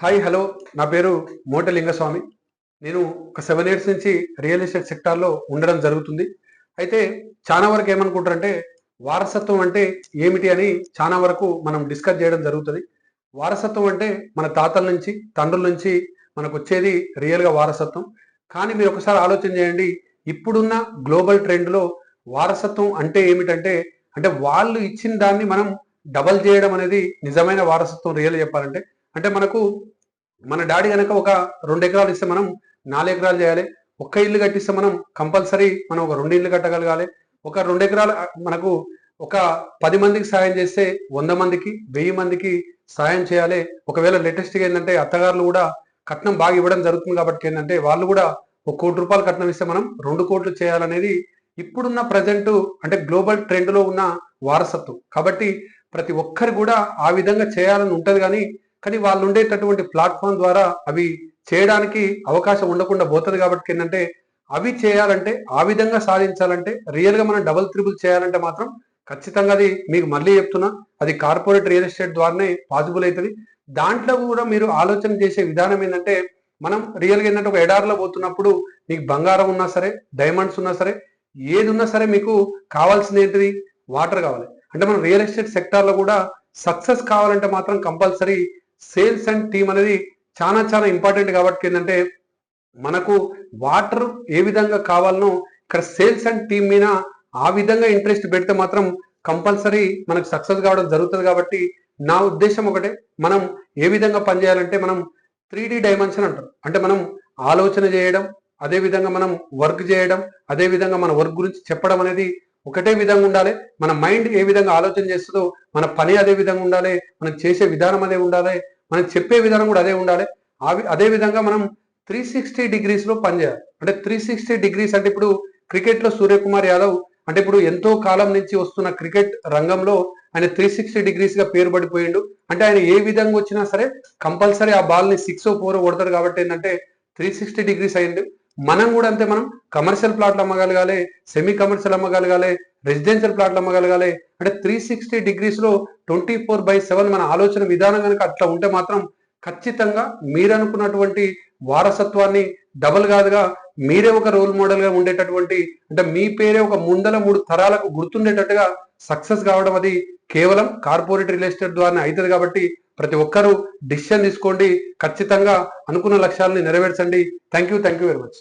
Hi hello నా పేరు మోట లింగస్వామి. నేను ఒక 7 ఇయర్స్ నుంచి రియల్ ఎస్టేట్ సెక్టార్‌లో ఉండడం జరుగుతుంది. అయితే చాలా వరకు ఏమనుకుంటారంటే వారసత్వం అంటే ఏమిటి అని చాలా వరకు మనం డిస్కస్ చేయడం జరుగుతది. వారసత్వం అంటే మన తాతల నుంచి, తండ్రుల నుంచి మనకొచ్చేది రియల్‌గా వారసత్వం. కానీ మీరు ఒకసారి ఆలోచన చేయండి. ఇప్పుడున్న గ్లోబల్ ట్రెండ్‌లో వారసత్వం అంటే ఏమిటంటే, అంటే వాళ్ళు ఇచ్చిన దాన్ని మనం డబల్ చేయడం అనేది నిజమైన వారసత్వం రియల్‌గా చెప్పాలంటే. అంటే మనకు మన డాడీ గనక ఒక 2 ఎకరాలు ఇస్తే మనం 4 ఎకరాలు చేయాలి. ఒక్క ఇల్లు కట్టిస్తే మనం కంపల్సరీ మనం ఒక 2 ఇల్లు కట్టగలగాలి. ఒక 2 ఎకరాలు మనకు ఒక 10 మందికి సాయం చేస్తే 100 మందికి, 1000 మందికి సాయం చేయాలి. ఒకవేళ లేటెస్ట్‌గా ఏందంటే అత్తగారులు కూడా కట్నం బాగా ఇవ్వడం జరుగుతుంది కాబట్టి ఏందంటే వాళ్ళు కూడా ఒక రూ. 1,00,00,000 కట్నం ఇస్తే మనం 2,00,00,000 చేయాలనేది ఇప్పుడున్న ప్రెజెంట్ అంటే గ్లోబల్ ట్రెండ్‌లో ఉన్న వారసత్వం. కాబట్టి ప్రతి ఒక్కరు కూడా ఆ విధంగా చేయాలని ఉంటది గానీ కానీ వాళ్ళు ఉండేటటువంటి ప్లాట్‌ఫార్మ్ ద్వారా అవి చేయడానికి అవకాశం ఉండకుండా పోతది కాబట్టి ఏంటంటే, అవి చేయాలంటే, ఆ విధంగా సాధించాలంటే, రియల్‌గా మనం డబుల్, త్రిబుల్ చేయాలంటే మాత్రం ఖచ్చితంగా అది మీకు మళ్ళీ చెప్తున్నా, అది కార్పొరేట్ రియల్ ఎస్టేట్ ద్వారానే పాసిబుల్ అయితది. దాంట్లో కూడా మీరు ఆలోచన చేసే విధానం ఏందంటే, మనం రియల్‌గా ఏందంటే ఒక ఎడారిలో పోతున్నప్పుడు మీకు బంగారం ఉన్నా సరే, డైమండ్స్ ఉన్నా సరే, ఏదున్నా సరే మీకు కావాల్సింది ఏంటిది? వాటర్ కావాలి. అంటే మనం రియల్ ఎస్టేట్ సెక్టార్‌లో కూడా సక్సెస్ కావాలంటే మాత్రం కంపల్సరీ సేల్స్ అండ్ టీమ్ అనేది చాలా ఇంపార్టెంట్ కాబట్టి ఏంటంటే మనకు వాటర్ ఏ విధంగా కావాలనో ఇక్కడ సేల్స్ అండ్ టీమ్ మీద ఆ విధంగా ఇంట్రెస్ట్ పెడితే మాత్రం కంపల్సరీ మనకు సక్సెస్ కావడం జరుగుతుంది కాబట్టి నా ఉద్దేశం ఒకటే మనం ఏ విధంగా పనిచేయాలంటే మనం 3D డైమెన్షన్ అంటారు. అంటే మనం ఆలోచన చేయడం, అదే విధంగా మనం వర్క్ చేయడం, అదే విధంగా మన వర్క్ గురించి చెప్పడం అనేది ఒకటే విధంగా ఉండాలి. మన మైండ్ ఏ విధంగా ఆలోచన చేస్తుందో మన పని అదే విధంగా ఉండాలి. మనం చేసే విధానం అదే ఉండాలి. మనం చెప్పే విధానం కూడా అదే ఉండాలి. అదే విధంగా మనం 360 డిగ్రీస్‌లో పనిచేయాలి. అంటే 360 డిగ్రీస్ అంటే ఇప్పుడు క్రికెట్‌లో సూర్యకుమార్ యాదవ్ అంటే ఇప్పుడు ఎంతో కాలం నుంచి వస్తున్న క్రికెట్ రంగంలో ఆయన 360 డిగ్రీస్‌గా పేరు పడిపోయిండు. అంటే ఆయన ఏ విధంగా వచ్చినా సరే కంపల్సరీ ఆ బాల్‌ని 6 4 కొడతాడు కాబట్టి ఏంటంటే 360 డిగ్రీస్ అయింది. మనం కూడా అంతే మనం కమర్షియల్ ప్లాట్లు అమ్మగలగాలి, సెమీ కమర్షియల్ అమ్మగలగాలి, రెసిడెన్షియల్ ప్లాట్లు అమ్మగలగాలి. అంటే 360 డిగ్రీస్‌లో 24/7 మన ఆలోచన విధానం గనుక అట్లా ఉంటే మాత్రం ఖచ్చితంగా మీరనుకున్నటువంటి వారసత్వాన్ని డబుల్ కాదుగా మీరే ఒక రోల్ మోడల్‌గా ఉండేటటువంటి అంటే మీ పేరే ఒక ముందల 3 తరాలకు గుర్తుండేటట్టుగా సక్సెస్ కావడం అది కేవలం కార్పొరేట్ రియల్ ఎస్టేట్ ద్వారానే అయితది కాబట్టి ప్రతి ఒక్కరూ డిసిషన్ తీసుకోండి. ఖచ్చితంగా అనుకున్న లక్ష్యాలని నెరవేర్చండి. Thank you very much.